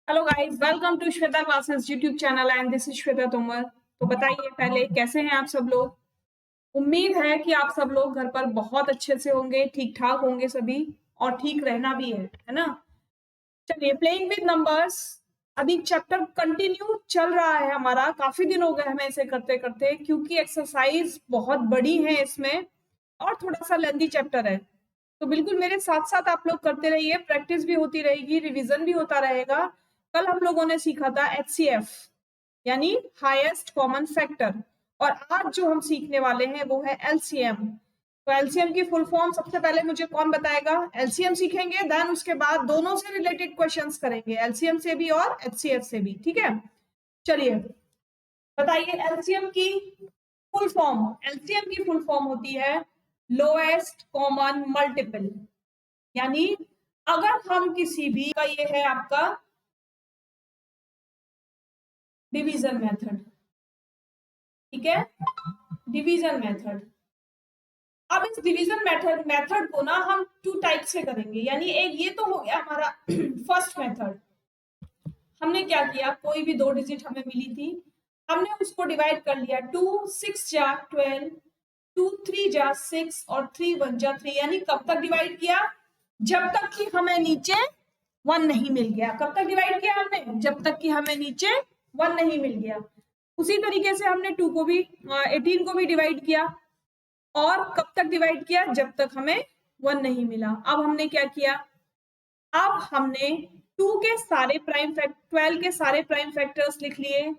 Hello guys, welcome to Shweta classes YouTube channel and this is Shweta Tomar. तो बताइए पहले कैसे हैं आप सब लोग। उम्मीद है कि आप सब लोग घर पर बहुत अच्छे से होंगे, ठीक ठाक होंगे सभी, और ठीक रहना भी है ना। चलिए, प्लेइंग विद नंबर्स अभी चैप्टर कंटिन्यू चल रहा है हमारा। काफी दिन हो गए हमें इसे करते करते, क्योंकि एक्सरसाइज बहुत बड़ी है इसमें और थोड़ा सा लेंथी चैप्टर है। तो बिल्कुल मेरे साथ साथ आप लोग करते रहिए, प्रैक्टिस भी होती रहेगी, रिवीजन भी होता रहेगा। कल हम लोगों ने सीखा था एचसीएफ यानी हाईएस्ट कॉमन फैक्टर, और आज जो हम सीखने वाले हैं वो है एलसीएम। तो एलसीएम की फुल फॉर्म सबसे पहले मुझे कौन बताएगा। एलसीएम सीखेंगे, देन उसके बाद दोनों से रिलेटेड क्वेश्चंस करेंगे, एलसीएम से भी और एचसीएफ से भी। ठीक है, चलिए बताइए एलसीएम की फुल फॉर्म। एलसीएम की फुल फॉर्म होती है लोएस्ट कॉमन मल्टीपल, यानी अगर हम किसी भी का, ये है आपका डिवीजन मेथड। ठीक है, डिवीजन मेथड। अब इस डिवीजन मेथड को ना हम टू टाइप से करेंगे, यानी एक ये तो हो गया हमारा फर्स्ट मेथड। हमने क्या किया, कोई भी दो डिजिट हमें मिली थी, हमने उसको डिवाइड कर लिया। 2 6 जा 12, 2 3 जा 6 और 3 1 जा 3, यानी कब तक डिवाइड किया, जब तक कि हमें नीचे 1 नहीं मिल गया। कब तक डिवाइड किया हमने, जब तक कि हमें नीचे 1 नहीं मिल गया। उसी तरीके से हमने 2 को भी 18 को भी डिवाइड किया, और कब तक डिवाइड किया, जब तक हमें 1 नहीं मिला। अब हमने क्या किया, अब हमने 2 के सारे प्राइम फैक्टर 12 के सारे प्राइम फैक्टर्स लिख लिए,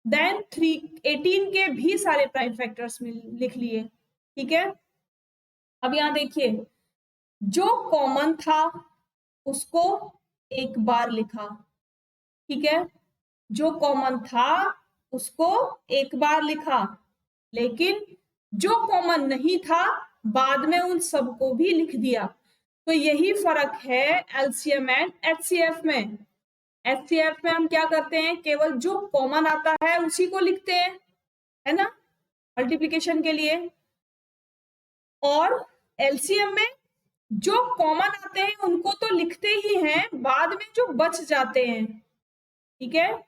देन 18 के भी सारे प्राइम फैक्टर्स लिख लिए। ठीक है, अब यहां देखिए, जो कॉमन था उसको एक बार लिखा। ठीक है, जो कॉमन था उसको एक बार लिखा, लेकिन जो कॉमन नहीं था बाद में उन सबको भी लिख दिया। तो यही फर्क है एलसीएम एंड एचसीएफ में। एचसीएफ में हम क्या करते हैं, केवल जो कॉमन आता है उसी को लिखते हैं, है ना, मल्टीप्लिकेशन के लिए। और एलसीएम में जो कॉमन आते हैं उनको तो लिखते ही हैं, बाद में जो बच जाते हैं, ठीक है,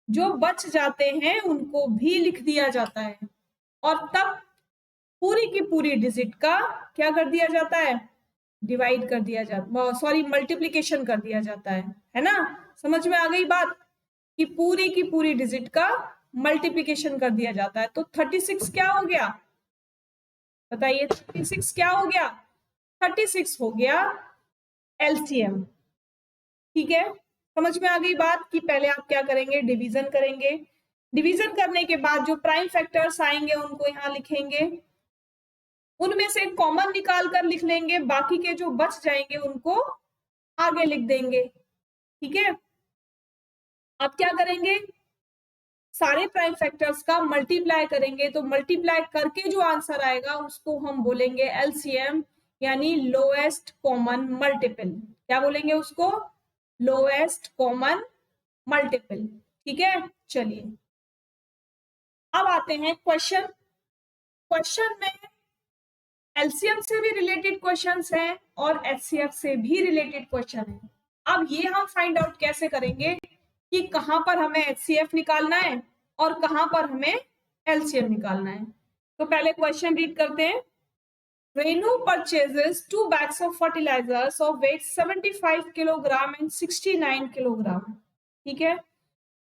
जो बच जाते हैं उनको भी लिख दिया जाता है, और तब पूरी की पूरी डिजिट का क्या कर दिया जाता है, डिवाइड कर दिया जाता, सॉरी मल्टीप्लीकेशन कर दिया जाता है ना। समझ में आ गई बात, कि पूरी की पूरी डिजिट का मल्टीप्लीकेशन कर दिया जाता है। तो 36 क्या हो गया, बताइए 36 क्या हो गया, 36 हो गया एलसीएम। ठीक है, समझ में आ गई बात कि पहले आप क्या करेंगे, डिवीजन करेंगे। डिवीजन करने के बाद जो प्राइम फैक्टर्स आएंगे उनको यहाँ लिखेंगे, उनमें से कॉमन निकाल कर लिख लेंगे, बाकी के जो बच जाएंगे उनको आगे लिख देंगे। ठीक है, अब क्या करेंगे, सारे प्राइम फैक्टर्स का मल्टीप्लाई करेंगे, तो मल्टीप्लाई करके जो आंसर आएगा उसको हम बोलेंगे एलसीएम, यानी लोएस्ट कॉमन मल्टीपल। क्या बोलेंगे उसको, लोएस्ट कॉमन मल्टीपल। ठीक है, चलिए अब आते हैं क्वेश्चन। क्वेश्चन में एलसीएम से भी रिलेटेड क्वेश्चंस हैं और एचसीएफ से भी रिलेटेड क्वेश्चन है। अब ये हम फाइंड आउट कैसे करेंगे कि कहां पर हमें एचसीएफ निकालना है और कहां पर हमें एलसीएम निकालना है। तो पहले क्वेश्चन रीड करते हैं। Renu purchases 2 bags of fertilizers of weight 75 kilogram and 69 kilogram. ठीक है,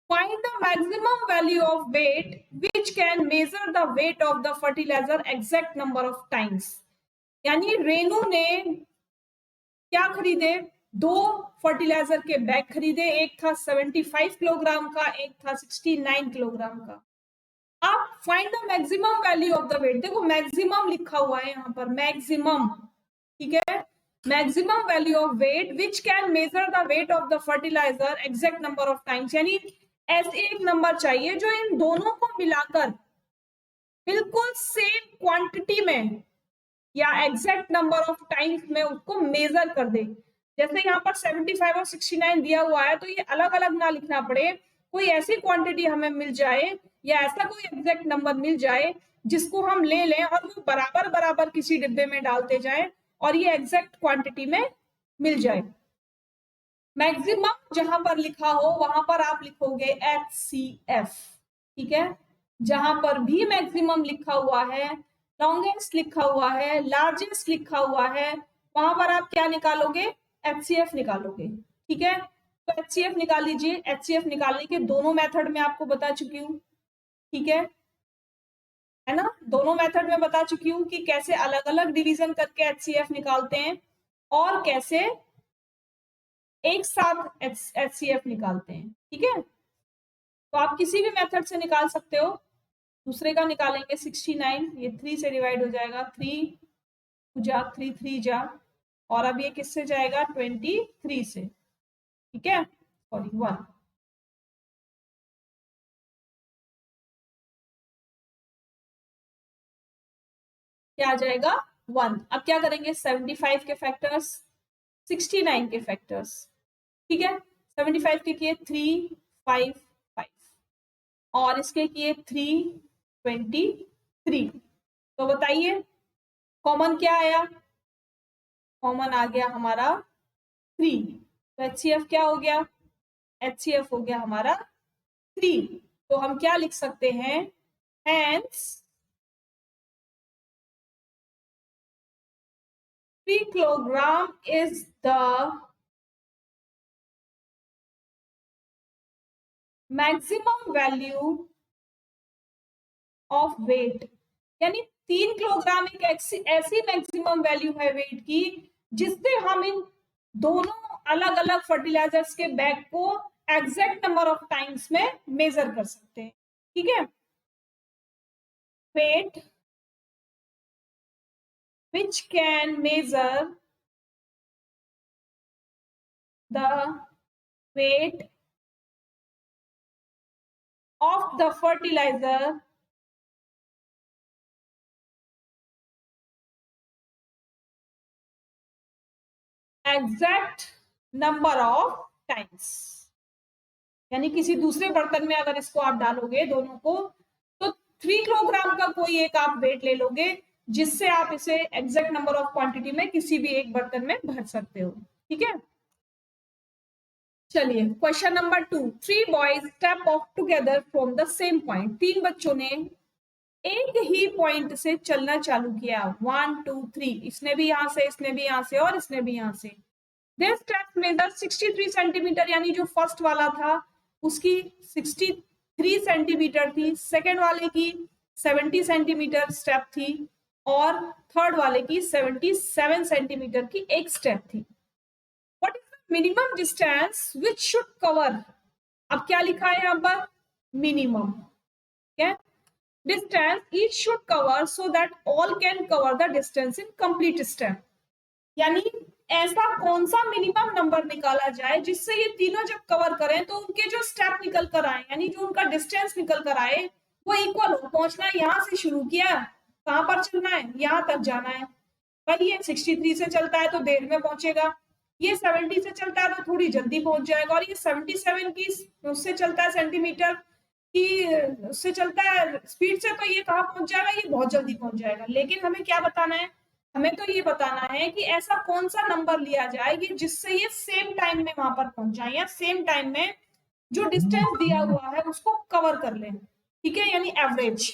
find the maximum value of weight which can measure the weight of the fertilizer exact number of times. यानी रेनू ने क्या खरीदे, 2 फर्टिलाइजर के bag खरीदे, एक था 75 किलोग्राम का, एक था 69 किलोग्राम का। अब find the maximum value of the weight. देखो मैक्सिमम लिखा हुआ है यहाँ पर, मैक्सिमम। ठीक है, maximum value of weight which can measure the weight of the fertilizer exact number of times, यानी ऐसे एक नंबर चाहिए जो इन दोनों को मिलाकर बिल्कुल सेम क्वांटिटी में या एग्जैक्ट नंबर ऑफ टाइम्स में उसको मेजर कर दे। जैसे यहाँ पर 75 और 69 दिया हुआ है, तो ये अलग अलग ना लिखना पड़े, कोई ऐसी क्वांटिटी हमें मिल जाए या ऐसा कोई एग्जैक्ट नंबर मिल जाए जिसको हम ले लें और वो बराबर बराबर किसी डिब्बे में डालते जाएं और ये एग्जैक्ट क्वांटिटी में मिल जाए। मैक्सिमम जहां पर लिखा हो वहां पर आप लिखोगे HCF, ठीक है। जहां पर भी मैक्सिमम लिखा हुआ है, लॉन्गेस्ट लिखा हुआ है, लार्जेस्ट लिखा हुआ है, वहां पर आप क्या निकालोगे? HCF निकालोगे, ठीक है। तो HCF निकाल लीजिए। HCF निकालने के दोनों मेथड में आपको बता चुकी हूँ, ठीक है ना। दोनों मेथड में बता चुकी हूँ कि कैसे अलग अलग डिवीजन करके HCF निकालते हैं और कैसे एक साथ HCF निकालते हैं, ठीक है। तो आप किसी भी मेथड से निकाल सकते हो। दूसरे का निकालेंगे 69, ये 3 से डिवाइड हो जाएगा, 3 जा 3 3 जा, और अब ये किससे जाएगा? 23 से, ठीक है, सॉरी 1। क्या आ जाएगा? 1। अब क्या करेंगे? 75 के फैक्टर्स, 69 के फैक्टर्स, ठीक है। 75 के किए 3 5 5, और इसके किए 3 23। तो बताइए कॉमन क्या आया? कॉमन आ गया हमारा 3। तो HCF क्या हो गया? HCF हो गया हमारा 3। तो हम क्या लिख सकते हैं? Hence 3 kilogram is the maximum value of weight। यानी 3 किलोग्राम एक ऐसी मैक्सिमम वैल्यू है वेट की जिससे हम इन दोनों अलग अलग फर्टिलाइजर्स के बैग को एग्जैक्ट नंबर ऑफ टाइम्स में मेजर कर सकते हैं, ठीक है। Weight which can measure the weight of the fertilizer exact number of times। यानी किसी दूसरे बर्तन में अगर इसको आप डालोगे दोनों को, तो 3 किलोग्राम का कोई एक आप वेट ले लोगे जिससे आप इसे एग्जैक्ट नंबर ऑफ क्वांटिटी में किसी भी एक बर्तन में भर सकते हो, ठीक है। चलिए question number 2। 3 boys step of together from the same point. 3 बच्चों ने एक ही पॉइंट से चलना चालू किया, 1 2 3। इसने भी यहां से, इसने भी यहां से, और इसने भी यहां से। Their steps measure 63 सेंटीमीटर, यानी जो फर्स्ट वाला था उसकी 63 सेंटीमीटर थी, सेकेंड वाले की 70 सेंटीमीटर स्टेप थी, और थर्ड वाले की 77 सेंटीमीटर की एक स्टेप थी। What is the minimum distance which should cover? अब क्या लिखा है यहाँ पर? मिनिमम, ठीक है। Distance each should cover so that all can cover the distance in complete step. यानी ऐसा कौन सा मिनिमम नंबर निकाला जाए जिससे ये तीनों जब कवर करें तो उनके जो स्टेप निकल कर आए, यानी जो उनका डिस्टेंस निकल कर आए वो इक्वल हो। पहुंचना यहां से शुरू किया, कहां पर चलना है? यहां तक जाना है। भाई ये 63 से चलता है तो देर में पहुंचेगा, ये 70 से चलता है तो थोड़ी जल्दी पहुंच जाएगा, और ये 77 की उससे चलता है सेंटीमीटर की उससे चलता है स्पीड से, तो ये कहाँ पहुंच जाएगा? ये बहुत जल्दी पहुंच जाएगा। लेकिन हमें क्या बताना है? हमें तो ये बताना है कि ऐसा कौन सा नंबर लिया जाए कि जिससे ये सेम टाइम में वहां पर पहुंच जाए, या सेम टाइम में जो डिस्टेंस दिया हुआ है उसको कवर कर लें, ठीक है, यानी एवरेज।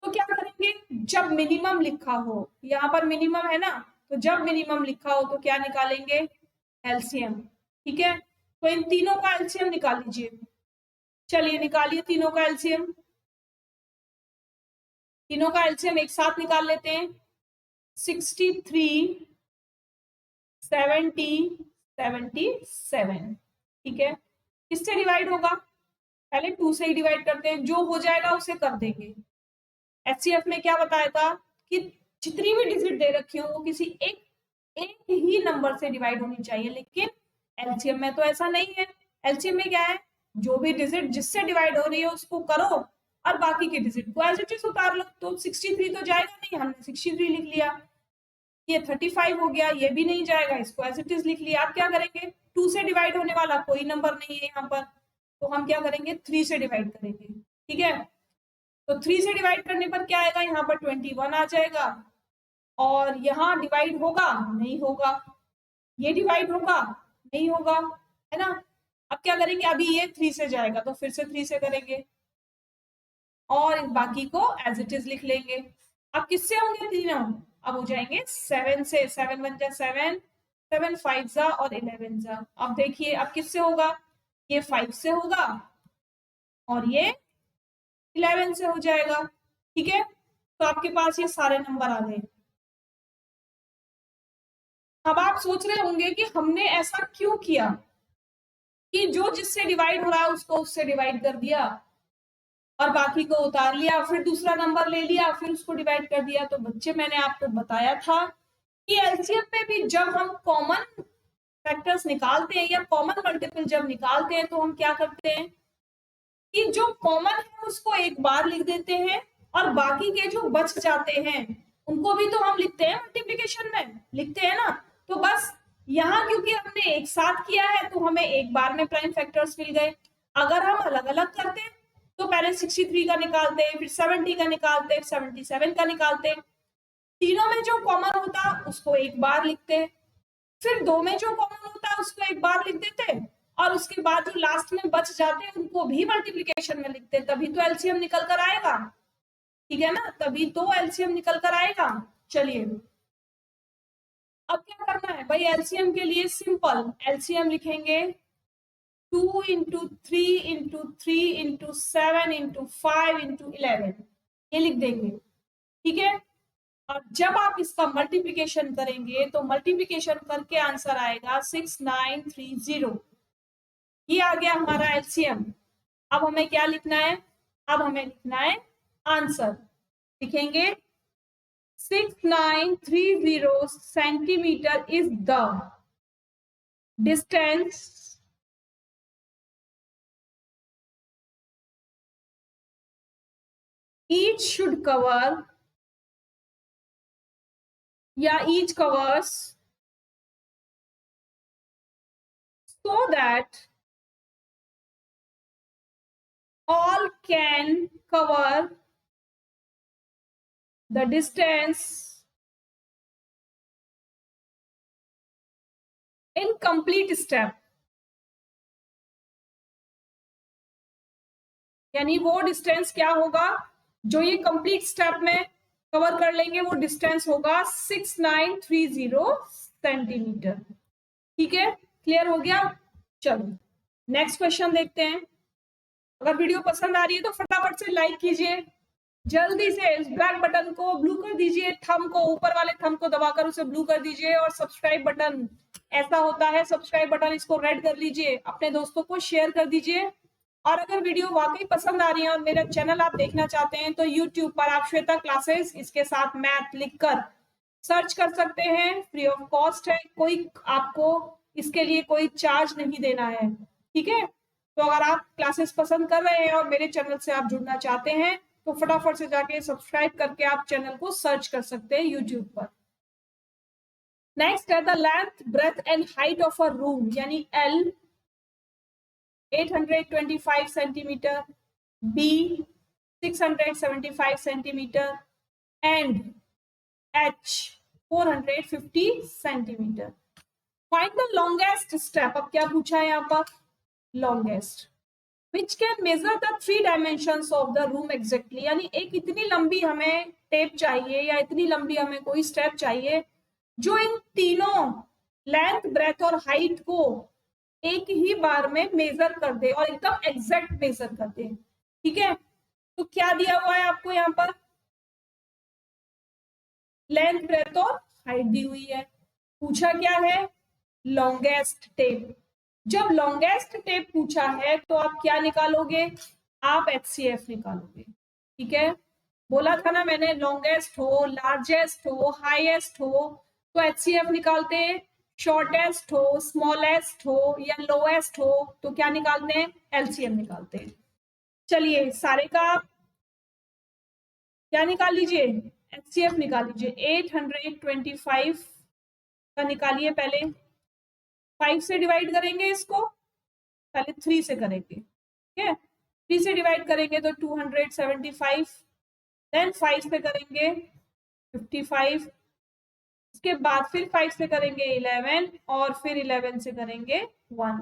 तो क्या करेंगे? जब मिनिमम लिखा हो, यहाँ पर मिनिमम है ना, तो जब मिनिमम लिखा हो तो क्या निकालेंगे? एलसीएम, ठीक है। तो इन तीनों का एलसीएम निकाल लीजिए। चलिए निकालिए तीनों का एलसीएम। तीनों का एलसीएम एक साथ निकाल लेते हैं। 63 70 77, ठीक है। किससे डिवाइड होगा? पहले 2 से ही डिवाइड करते हैं, जो हो जाएगा उसे कर देंगे। एचसीएफ में क्या बताया था कि जितनी भी डिजिट दे रखी हो वो किसी एक ही नंबर से डिवाइड होनी चाहिए, लेकिन एलसीएम में तो ऐसा नहीं है। एलसीएम में क्या है? जो भी डिजिट जिससे डिवाइड हो रही है उसको करो और बाकी के डिजिट को एज इट इज उतार लो। तो 63 तो जाएगा नहीं, हमने 63 लिख लिया। ये 35 हो गया, ये भी नहीं जाएगा, इसको एज इट इज लिख लिया। आप क्या करेंगे? 2 से डिवाइड होने वाला कोई नंबर नहीं है यहाँ पर, तो हम क्या करेंगे? 3 से डिवाइड करेंगे, ठीक है। तो 3 से डिवाइड करने पर क्या आएगा? यहाँ पर 21 आ जाएगा, और यहाँ डिवाइड होगा? नहीं होगा। ये डिवाइड होगा? नहीं होगा। है ना। अब क्या करेंगे, अभी ये 3 से जाएगा तो फिर से 3 से करेंगे और बाकी को एज इट इज लिख लेंगे। अब किससे होंगे तीनों, अब हो जाएंगे 7 से, 7 1 जा 7, 7 5 जा और 11 जा। अब देखिए अब किससे होगा, ये 5 से होगा और ये 11 से हो जाएगा। ठीक है, तो आपके पास ये सारे नंबर आ गए। अब आप सोच रहे होंगे कि हमने ऐसा क्यों किया कि जो जिससे डिवाइड हो रहा है उसको उससे डिवाइड कर दिया और बाकी को उतार लिया, फिर दूसरा नंबर ले लिया फिर उसको डिवाइड कर दिया। तो बच्चे मैंने आपको बताया था कि एलसीएम में भी जब हम कॉमन फैक्टर्स निकालते हैं या कॉमन मल्टीपल जब निकालते हैं तो हम क्या करते हैं कि जो कॉमन है उसको एक बार लिख देते हैं और बाकी के जो बच जाते हैं उनको भी तो हम लिखते हैं मल्टीप्लिकेशन में, लिखते हैं ना। तो बस यहाँ क्योंकि हमने एक साथ किया है तो हमें एक बार में प्राइम फैक्टर्स मिल गए। अगर हम अलग अलग करते तो पहले 63 का निकालते, फिर 70 का निकालते, 77 का निकालते, तीनों में जो कॉमन होता उसको एक बार लिखते, फिर दो में जो कॉमन होता उसको एक बार लिख देते और उसके बाद जो लास्ट में बच जाते उनको भी मल्टीप्लिकेशन में लिखते, तभी तो एलसीएम निकल कर आएगा। ठीक है ना, तभी तो एलसीएम निकल कर आएगा। चलिए अब क्या करना है भाई, एलसीएम के लिए सिंपल एलसीएम लिखेंगे 2 into 3 into 3 into 7 into 5 into 11, ये लिख देंगे। ठीक है, और जब आप इसका मल्टीप्लिकेशन करेंगे तो मल्टीप्लिकेशन करके आंसर आएगा 6930। ये आ गया हमारा एलसीएम। अब हमें क्या लिखना है, अब हमें लिखना है आंसर। लिखेंगे 6930 centimetre is the distance each should cover या each covers so that all can cover the distance in complete step। यानी वो डिस्टेंस क्या होगा जो ये कंप्लीट स्टेप में कवर कर लेंगे, वो डिस्टेंस होगा 6930 सेंटीमीटर। ठीक है, क्लियर हो गया। चलो नेक्स्ट क्वेश्चन देखते हैं। अगर वीडियो पसंद आ रही है तो फटाफट से लाइक कीजिए, जल्दी से ब्लैक बटन को ब्लू कर दीजिए, थंब को ऊपर वाले थंब को दबाकर उसे ब्लू कर दीजिए और सब्सक्राइब बटन ऐसा होता है, सब्सक्राइब बटन इसको रेड कर लीजिए, अपने दोस्तों को शेयर कर दीजिए। और अगर वीडियो वाकई पसंद आ रही है और मेरा चैनल आप देखना चाहते हैं तो यूट्यूब पर आप श्वेता क्लासेस इसके साथ मैथ लिखकर सर्च कर सकते हैं, फ्री ऑफ कॉस्ट है, कोई आपको इसके लिए कोई चार्ज नहीं देना है। ठीक है, तो अगर आप क्लासेस पसंद कर रहे हैं और मेरे चैनल से आप जुड़ना चाहते हैं तो फटाफट से जाके सब्सक्राइब करके आप चैनल को सर्च कर सकते हैं यूट्यूब पर। नेक्स्ट है the length breadth and height of a room, यानी L 825 centimetre, B 675 centimetre and H 450 centimetre. Find the longest step. अब क्या पूछा है यहाँ पर, longest which can measure the 3 dimensions of the room exactly। यानी एक इतनी लंबी हमें टेप चाहिए या इतनी लंबी हमें कोई स्टेप चाहिए जो इन तीनों लेंथ ब्रेथ और हाइट को एक ही बार में मेजर कर दे और एकदम एग्जैक्ट मेजर कर दे। ठीक है, तो क्या दिया हुआ है आपको यहाँ पर, लेंथ ब्रेथ और हाइट दी हुई है, पूछा क्या है, लॉन्गेस्ट टेप। जब लॉन्गेस्ट टेप पूछा है तो आप क्या निकालोगे, आप एचसीएफ निकालोगे। ठीक है, बोला था ना मैंने, लॉन्गेस्ट हो, लार्जेस्ट हो, हाईएस्ट हो तो एचसीएफ निकालते हैं, शॉर्टेस्ट हो, स्मॉलेस्ट हो या लोएस्ट हो तो क्या निकालते हैं, एलसीएम निकालते हैं। चलिए सारे का क्या निकाल लीजिए, एचसीएफ निकाल लीजिए। 825 का निकालिए, पहले 5 से डिवाइड करेंगे इसको, पहले 3 से करेंगे। ठीक है, 3 से डिवाइड करेंगे तो 275, देन 5 से करेंगे 55, इसके बाद फिर 5 से करेंगे 11 और फिर 11 से करेंगे 1।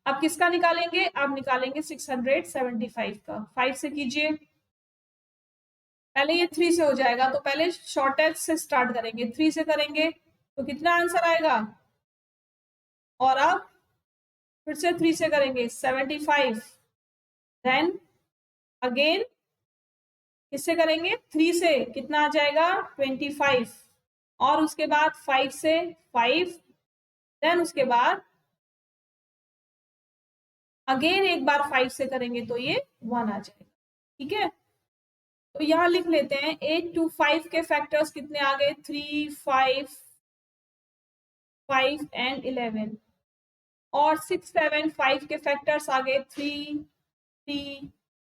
अब किसका निकालेंगे? अब निकालेंगे 675 का। 5 से कीजिए, पहले ये 3 से हो जाएगा तो पहले शॉर्टेस्ट से स्टार्ट करेंगे, 3 से करेंगे तो कितना आंसर आएगा? और अब फिर से 3 से करेंगे 75, देन अगेन किससे करेंगे? 3 से कितना आ जाएगा? 25, और उसके बाद 5 से 5, देन उसके बाद अगेन एक बार 5 से करेंगे तो ये 1 आ जाएगा। ठीक है, तो यहां लिख लेते हैं 8 to 5 के फैक्टर्स कितने आ गए? 3, 5, 5 एंड 11, और 6, 7, 5 के फैक्टर्स आ गए 3, 3,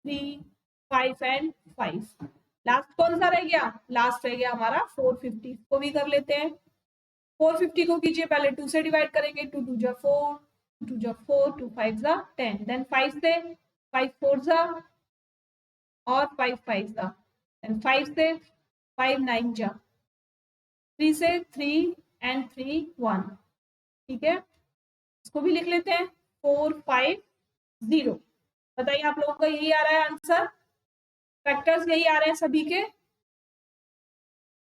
3, 5 एंड 5। लास्ट कौन सा रह गया? लास्ट रह गया हमारा 450, को भी कर लेते हैं। 450 को कीजिए, पहले 2 से डिवाइड करेंगे, 2 2 जा 4, 2 जा 4, 2 5 जा 10, देन 5 से, 5 4 जा और 5 5 जा, देन 5 से 5 9 जा, 3 से 3 एंड 3 1। ठीक है, इसको भी लिख लेते हैं 4 5 0। बताइए आप लोगों का यही आ रहा है आंसर? फैक्टर्स यही आ रहे हैं सभी के?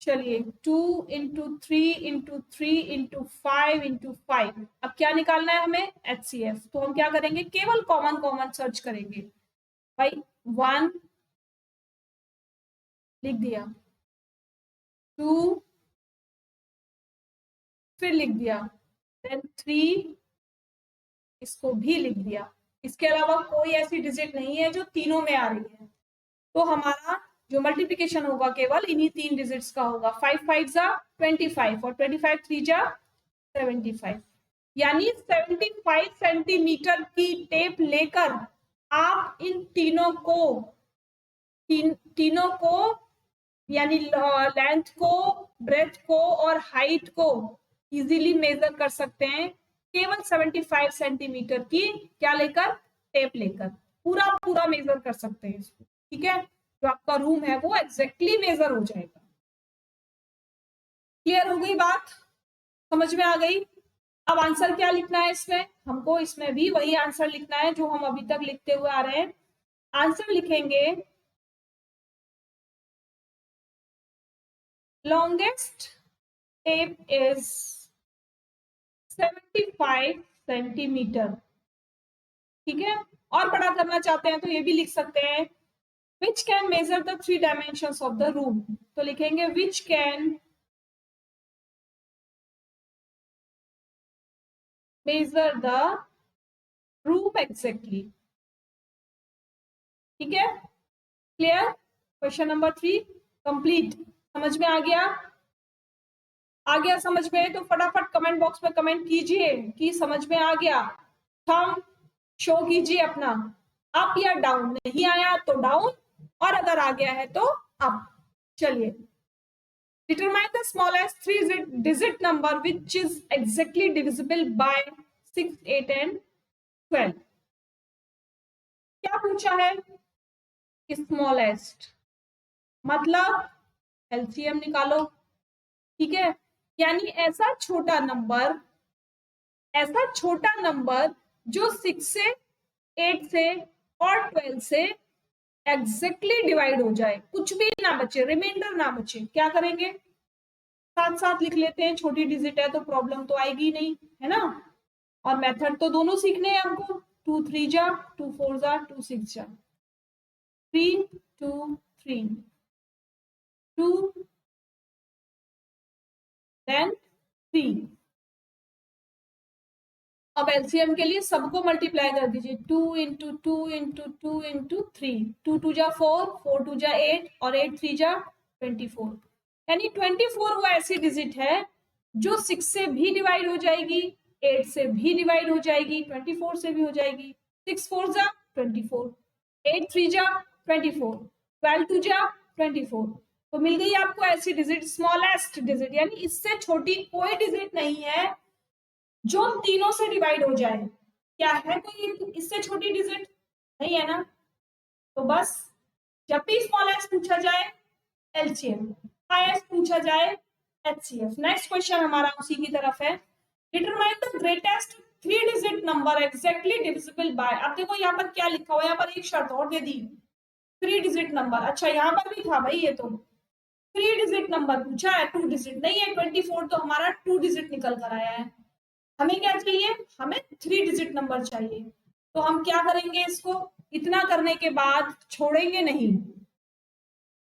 चलिए 2 इंटू 3 इंटू 3 इंटू 5 इंटू 5। अब क्या निकालना है हमें? HCF। तो हम क्या करेंगे? केवल कॉमन कॉमन सर्च करेंगे। भाई 1 लिख दिया, 2 फिर लिख दिया, देन 3 इसको भी लिख दिया। इसके अलावा कोई ऐसी डिजिट नहीं है जो तीनों में आ रही है, तो हमारा जो मल्टीप्लिकेशन होगा केवल इन्हीं 3 डिजिट्स का होगा। 5 5 जा 25 और 25 3 जा 75, यानी 75 सेंटीमीटर की टेप लेकर आप इन तीनों को यानी लेंथ को, ब्रेथ को और हाइट को इजीली मेजर कर सकते हैं केवल 75 सेंटीमीटर की क्या लेकर? टेप लेकर पूरा पूरा मेजर कर सकते हैं इसको। ठीक है, जो आपका रूम है वो एग्जैक्टली मेजर हो जाएगा। क्लियर हो गई बात? समझ में आ गई? अब आंसर क्या लिखना है इसमें? हमको इसमें भी वही आंसर लिखना है जो हम अभी तक लिखते हुए आ रहे हैं। आंसर लिखेंगे लॉन्गेस्ट टेप इज 75 सेंटीमीटर। ठीक है, और बड़ा करना चाहते हैं तो ये भी लिख सकते हैं which can measure the 3 dimensions of the room। तो लिखेंगे which can measure the room exactly। ठीक है, क्लियर? Question number 3 complete. समझ में आ गया? आ गया समझ में? तो फटाफट कमेंट बॉक्स में कमेंट कीजिए कि समझ में आ गया। थंब शो कीजिए अपना, अप या डाउन। नहीं आया तो डाउन, और अगर आ गया है तो अप। चलिए, determine the smallest 3-digit number which is exactly divisible by 6, 8 and 12। क्या पूछा है? स्मॉलेस्ट मतलब एलसीएम निकालो। ठीक है, यानी ऐसा छोटा नंबर जो 6 से, 8 से और 12 से एग्जैक्टली डिवाइड हो जाए, कुछ भी ना बचे, रिमाइंडर ना बचे। क्या करेंगे? साथ साथ लिख लेते हैं, छोटी डिजिट है तो प्रॉब्लम तो आएगी नहीं, है ना? और मेथड तो दोनों सीखने हैं हमको। 2 3 जा 2 4 जा 2 6 जा, 3 2 3 2 देन 3। अब एलसीएम के लिए सबको मल्टीप्लाई कर दीजिए, 2 इंटू 2 इंटू 2 इंटू 3, 2 2 जा 4, 4 2 जा 8 और 8 3 जा 24। यानी 24 वो ऐसी डिजिट है जो 6 से भी डिवाइड हो जाएगी, 8 से भी डिवाइड हो जाएगी, 24 से भी हो जाएगी। 6 4 जा 24, 8 3 जा 24, 12 2 जा 24। तो मिल गई आपको ऐसी डिजिट, स्मॉलेस्ट डिजिट, यानी इससे छोटी कोई डिजिट नहीं है जो तीनों से डिवाइड हो जाए। क्या है कोई इससे छोटी डिजिट? नहीं है ना? तो बस जब भी स्मॉलेस्ट पूछा जाए एलसीएम, हाईएस्ट पूछा जाए एचसीएफ। नेक्स्ट क्वेश्चन हमारा उसी की तरफ है। Determine the greatest 3 digit number exactly divisible by, अब देखो यहाँ पर क्या लिखा हुआ है, यहाँ पर एक शर्त और दे दी, 3 डिजिट नंबर। अच्छा यहाँ पर भी था भाई, ये तो 3 डिजिट नंबर पूछा है, 2 डिजिट नहीं है। 24 तो हमारा 2 डिजिट निकल कर आया है। हमें क्या चाहिए, हमें 3 डिजिट नंबर चाहिए। तो हम क्या करेंगे, इसको इतना करने के बाद छोड़ेंगे नहीं,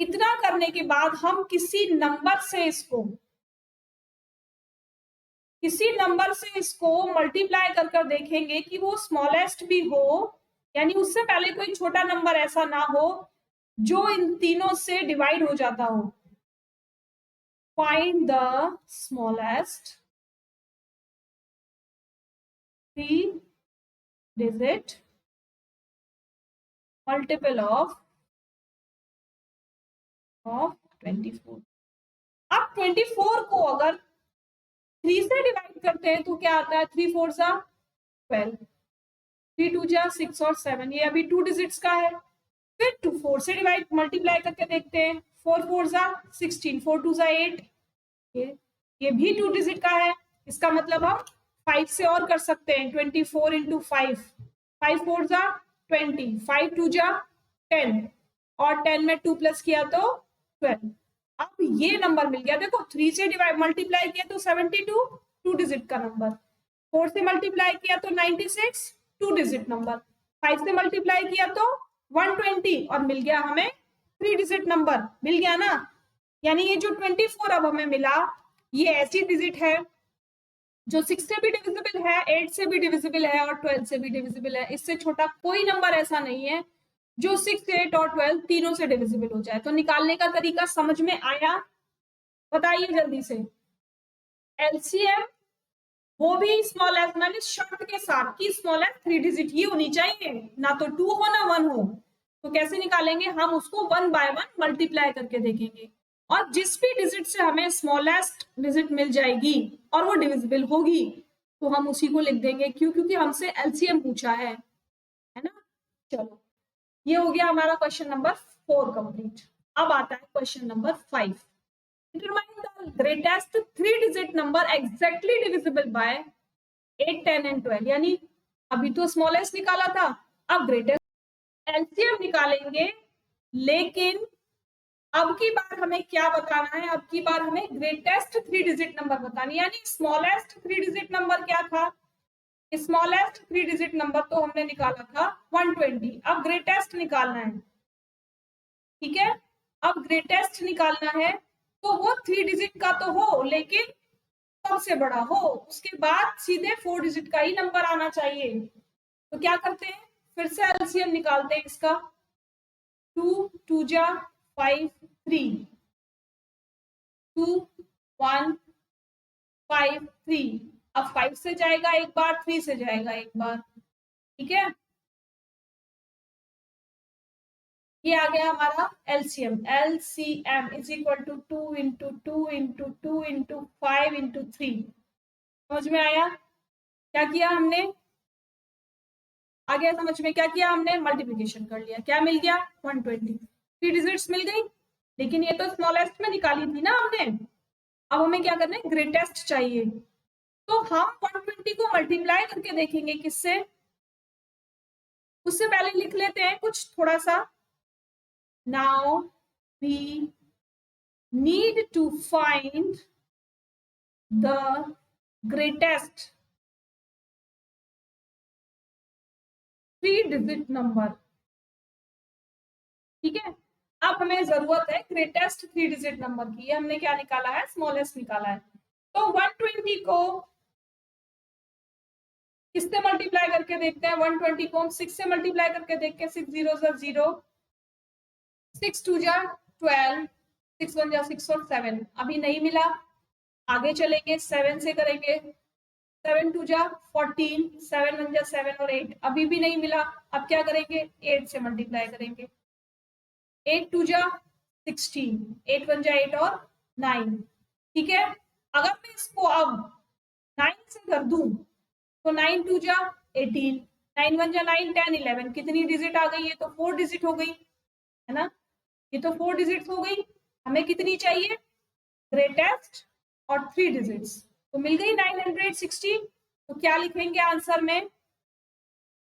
इतना करने के बाद हम किसी नंबर से इसको मल्टीप्लाई कर कर देखेंगे कि वो स्मॉलेस्ट भी हो, यानी उससे पहले कोई छोटा नंबर ऐसा ना हो जो इन तीनों से डिवाइड हो जाता हो। Find the smallest 3 digit multiple of 24। अब 24 को अगर 3 से डिवाइड करते हैं तो क्या आता है, 3 4 जा 12, 3 2 जा 6 और 7, ये अभी 2 डिजिट्स का है। फिर 2 4 से डिवाइड मल्टीप्लाई करके देखते हैं, 4 4 जा 16, 4 2 जा 8, ये भी 2 डिजिट का है। इसका मतलब हम 5 से और कर सकते हैं, 24 इंटू 5, 5 4 जा 20, 5 2 जा 10 और 10 में 2 प्लस किया तो 12। अब ये नंबर मिल गया, देखो 3 से डिवाइड मल्टीप्लाई किया तो 72, 2 डिजिट का नंबर, 4 से मल्टीप्लाई किया तो 96, 2 डिजिट नंबर, 5 से मल्टीप्लाई किया तो 120 और मिल गया हमें 3 डिजिट नंबर, मिल गया ना। यानी ये जो 24 अब हमें मिला, ये ऐसी डिजिट है जो 6 से भी डिविजिबल है, 8 से भी डिविजिबल है और 12 से भी डिविजिबल है। इससे छोटा कोई नंबर ऐसा नहीं है जो 6 8 और 12 तीनों से डिविजिबल हो जाए। तो निकालने का तरीका समझ में आया, बताइए जल्दी से। एलसीएम वो भी स्मॉल एस, मैंने शर्त के साथ कि स्मॉल एस 3 डिजिट ही होनी चाहिए, ना तो 2 हो ना 1 हो। तो कैसे निकालेंगे, हम उसको 1 बाय 1 मल्टीप्लाई करके देखेंगे और जिस भी डिजिट से हमें स्मॉलेस्ट डिजिट मिल जाएगी और वो डिविजिबल होगी तो हम उसी को लिख देंगे, क्योंकि हमसे एलसीएम पूछा है ना। चलो ये हो गया हमारा क्वेश्चन नंबर 4 कंप्लीट। अब आता है question number 5। Determine the greatest 3 digit number exactly divisible by 8 10 and 12। यानी अभी तो स्मॉलेस्ट निकाला था, अब ग्रेटेस्ट एलसीएम निकालेंगे, लेकिन अब की बार हमें क्या बताना है, अब की बार हमें ग्रेटेस्ट 3 डिजिट नंबर बतानी, यानी स्मॉलेस्ट 3 डिजिट नंबर क्या था, स्मॉलेस्ट 3 डिजिट नंबर तो हमने निकाला था 120, अब ग्रेटेस्ट निकालना है। ठीक है, अब ग्रेटेस्ट निकालना है तो वो 3 डिजिट का तो हो लेकिन सबसे बड़ा हो, उसके बाद सीधे 4 डिजिट का ही नंबर आना चाहिए। तो क्या करते हैं, फिर से एलसीएम निकालते हैं इसका, 2 2 जा 5 3, 2 1 5 3, अब 5 से जाएगा एक बार, 3 से जाएगा एक बार। ठीक है, ये आ गया हमारा LCM. LCM is equal to 2 into 2 into 2 into 5 into 3। समझ में आया क्या किया हमने, आ गया समझ में क्या किया हमने, मल्टीप्लिकेशन कर लिया, क्या मिल गया 120, 3 डिजिट्स मिल गई। लेकिन ये तो स्मॉलेस्ट में निकाली थी ना हमने, अब हमें क्या करना है, ग्रेटेस्ट चाहिए। तो हम 120 को मल्टीप्लाई करके देखेंगे किससे, उससे पहले लिख लेते हैं कुछ थोड़ा सा। Now we need to find the greatest 3 digit number. ठीक है, अब हमें जरूरत है ग्रेटेस्ट 3 डिजिट नंबर की। ये हमने क्या निकाला है, स्मॉलेस्ट निकाला है। तो 120 को किससे मल्टीप्लाई करके देखते हैं, 120 को हम 6 से मल्टीप्लाई करके देखते हैं, 6 0 0, 6 2 जा 12, 6 1 जा 6 और 7, अभी नहीं मिला, आगे चलेंगे 7 से करेंगे, 7 2 जा 14, 7 1 जा 7 और 8, अभी भी नहीं मिला, अब क्या करेंगे 8 से मल्टीप्लाई करेंगे, 8 2 जा 16, 8 1 जा 8 और 9। ठीक है, अगर मैं इसको अब 9 से कर दूं तो 9 2 जा 18, 9 1 जा 9, 10 11, कितनी डिजिट आ गई है, तो 4 डिजिट हो गई है ना, ये तो 4 डिजिट हो गई। हमें कितनी चाहिए, ग्रेटेस्ट और 3 डिजिट्स, तो मिल गई 960। तो क्या लिखेंगे आंसर में?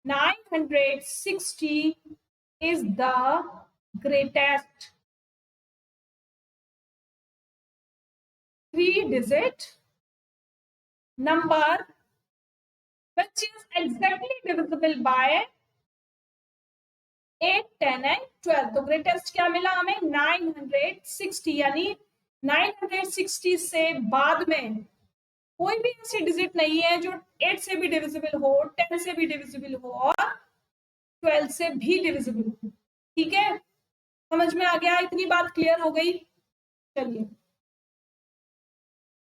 960 is the greatest 3-digit number which is exactly divisible by 8, 10 and 12. तो ग्रेटेस्ट क्या मिला हमें? 960, यानी 960 से बाद में कोई भी ऐसी डिजिट नहीं है जो 8 से भी डिविजिबल हो, 10 से भी डिविजिबल हो और 12 से भी डिविजिबल हो। ठीक है, समझ में आ गया? इतनी बात क्लियर हो गई। चलिए,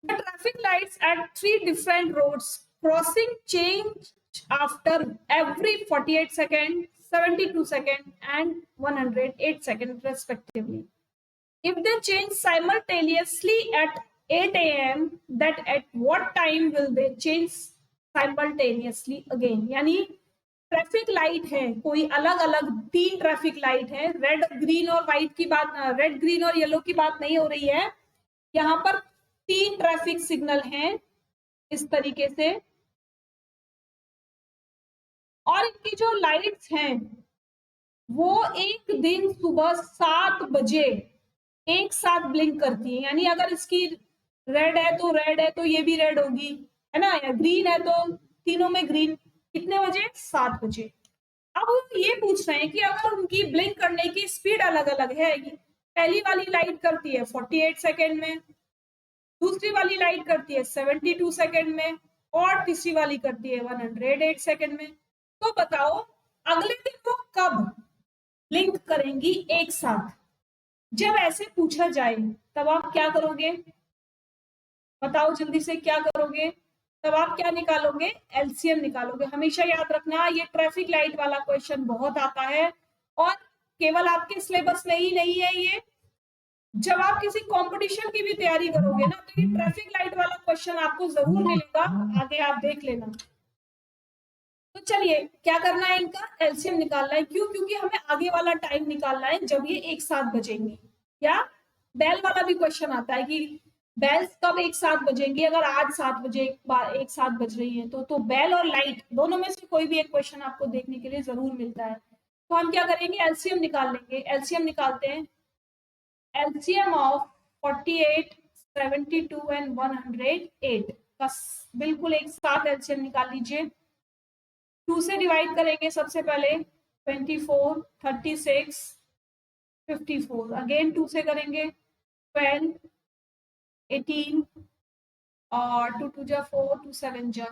the traffic lights at 3 different roads crossing change after every 48 seconds, 72 seconds and 108 seconds respectively. If they change simultaneously at 8 a.m., that at what time will they change simultaneously again? यानी traffic light है, कोई अलग अलग 3 traffic light है, red green और white की बात, red green और येलो की बात नहीं हो रही है, यहाँ पर 3 ट्रैफिक सिग्नल हैं इस तरीके से, और इनकी जो लाइट्स हैं वो एक दिन सुबह 7 बजे एक साथ ब्लिंक करती है। यानी अगर इसकी रेड है तो ये भी रेड होगी, है ना, या ग्रीन है तो तीनों में ग्रीन। कितने बजे? 7 बजे। अब वो ये पूछ रहे हैं कि अगर उनकी ब्लिंक करने की स्पीड अलग अलग है, पहली वाली लाइट करती है 48 सेकेंड में, दूसरी वाली लाइट करती है 72 सेकेंड में, और तीसरी वाली करती है 108 सेकेंड में, तो बताओ अगले दिन वो कब ब्लिंक करेंगी एक साथ? जब ऐसे पूछा जाए तब आप क्या करोगे? बताओ जल्दी से, क्या करोगे? तब आप क्या निकालोगे? एलसीएम निकालोगे। हमेशा याद रखना, ये ट्रैफिक लाइट वाला क्वेश्चन बहुत आता है, और केवल आपके सिलेबस में ही नहीं है ये, जब आप किसी कंपटीशन की भी तैयारी करोगे ना, तो ये ट्रैफिक लाइट वाला क्वेश्चन आपको जरूर मिलेगा, आगे आप देख लेना। तो चलिए, क्या करना है? इनका एलसीएम निकालना है। क्यों? क्योंकि हमें आगे वाला टाइम निकालना है जब ये एक साथ बजेंगे। या बेल वाला भी क्वेश्चन आता है कि बेल्स कब एक साथ बजेंगी, अगर आज 7 बजे एक साथ बज रही है तो बेल और लाइट दोनों में से कोई भी एक क्वेश्चन आपको देखने के लिए जरूर मिलता है। तो हम क्या करेंगे? एलसीएम निकाल लेंगे। एलसीएम निकालते हैं। एलसीएम ऑफ 48, 72 एंड 108 का बिल्कुल एक साथ एलसीएम निकाल लीजिए। 2 से डिवाइड करेंगे सबसे पहले, 24, 36, 54, अगेन 2 से करेंगे, 12, 18 और 2 2 जा 4, 2 7 जा,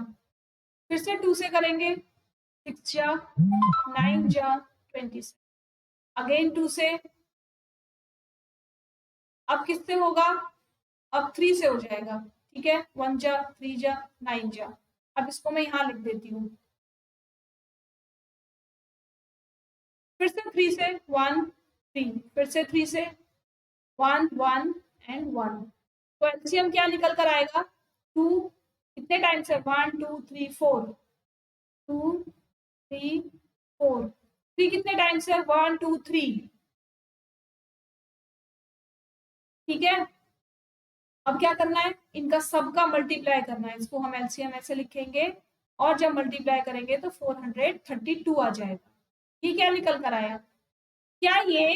फिर से 2 से करेंगे, 6 जा 9 जा 26, अगेन 2 से। अब किससे होगा? अब 3 से हो जाएगा। ठीक है, 1 जा 3 जा 9 जा। अब इसको मैं यहां लिख देती हूँ। फिर से 3 से 1 3, फिर से 3 से 1 1 एंड 1। तो एलसीएम क्या निकल कर आएगा? 2 कितने टाइम से? 1 2 3 4, 2 3 4, 3 कितने टाइम से? 1 2 3। ठीक है, अब क्या करना है? इनका सबका मल्टीप्लाई करना है। इसको हम एलसीएम ऐसे लिखेंगे, और जब मल्टीप्लाई करेंगे तो 432 आ जाएगा। ये क्या निकल कर आया? क्या ये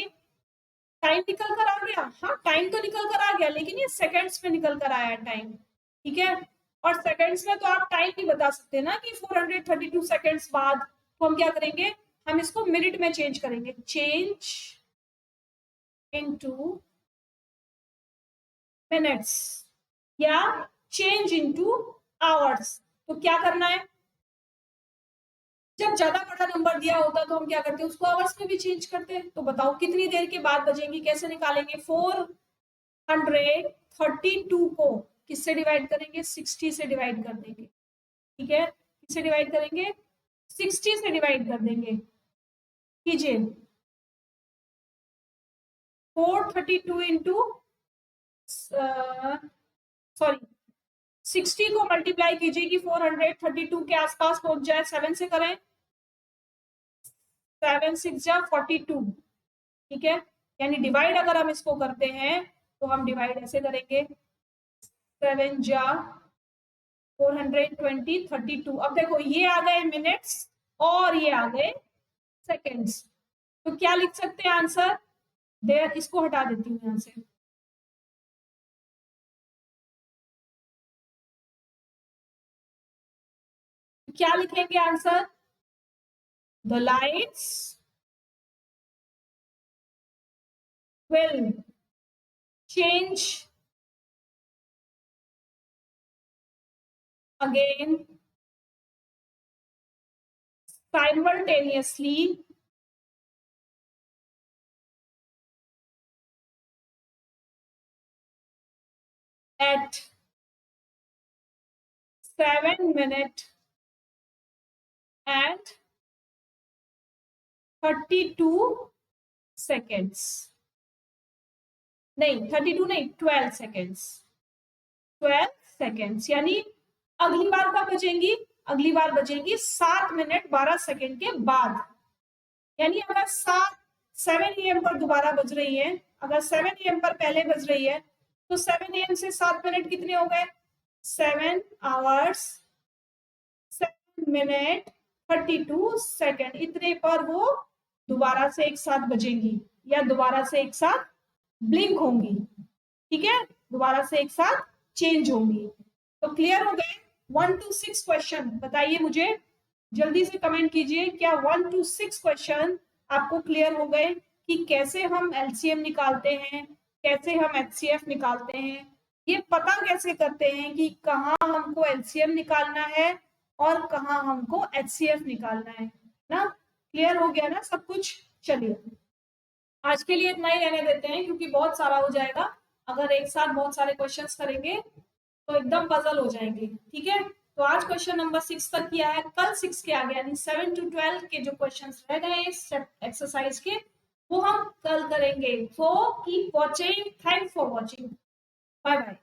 टाइम निकल कर आ गया? हाँ, टाइम तो निकल कर आ गया, लेकिन ये सेकंड्स में निकल कर आया टाइम। ठीक है, और सेकंड्स में तो आप टाइम नहीं बता सकते ना कि 432 सेकंड्स बाद। तो हम क्या करेंगे? हम इसको मिनट में चेंज करेंगे। चेंज इनटू मिनट्स या चेंज इनटू आवर्स। तो क्या करना है? जब ज्यादा बड़ा नंबर दिया होता तो हम क्या करते हैं? उसको आवर्स में भी चेंज करते हैं। तो बताओ कितनी देर के बाद बजेंगी? कैसे निकालेंगे? 432 को किससे डिवाइड करेंगे? 60 से डिवाइड कर देंगे। ठीक है, किससे डिवाइड करेंगे? 60 से डिवाइड कर देंगे। कीजिए, 432 इंटू सॉरी 60 को मल्टीप्लाई कीजिए कि 432 के आसपास पहुंच जाए। 7 से करें, 7 6 जा 42। ठीक है, यानी डिवाइड अगर हम इसको करते हैं तो हम डिवाइड ऐसे करेंगे, 7 जा 420 32। अब देखो ये आ गए मिनट्स और ये आ गए सेकेंड्स, तो क्या लिख सकते हैं आंसर? देयर, इसको हटा देती हूँ यहां से। क्या लिखेंगे answer? The lights will change again simultaneously at 7 minutes and 32 seconds। नहीं 32 नहीं, 12 seconds। 12 seconds यानी अगली बार कब बजेंगी? अगली बार बजेगी 7 मिनट 12 सेकेंड के बाद। यानी अगर 7 AM पर दोबारा बज रही है, अगर 7 AM पर पहले बज रही है, तो 7 AM से 7 मिनट कितने हो गए? 7 hours 7 मिनट 32 सेकेंड। इतने पर वो दोबारा से एक साथ बजेंगी या दोबारा से एक साथ ब्लिंक होंगी, ठीक है, दोबारा से एक साथ चेंज होंगी। तो क्लियर हो गए 1 to 6 क्वेश्चन? बताइए मुझे, जल्दी से कमेंट कीजिए, क्या 1 to 6 क्वेश्चन आपको क्लियर हो गए कि कैसे हम एलसीएम निकालते हैं, कैसे हम एचसीएफ निकालते हैं, ये पता कैसे करते हैं कि कहाँ हमको एलसीएम निकालना है और कहाँ हमको एचसीएफ निकालना है ना? क्लियर हो गया ना सब कुछ? चलिए आज के लिए इतना ही रहने देते हैं, क्योंकि बहुत सारा हो जाएगा। अगर एक साथ बहुत सारे क्वेश्चंस करेंगे तो एकदम पजल हो जाएंगे, ठीक है। तो आज क्वेश्चन नंबर 6 तक किया है, कल 6 के आगे यानी 7 to 12 के जो क्वेश्चंस रह गए एक्सरसाइज के, वो हम कल करेंगे। So keep watching, thanks for watching, bye bye.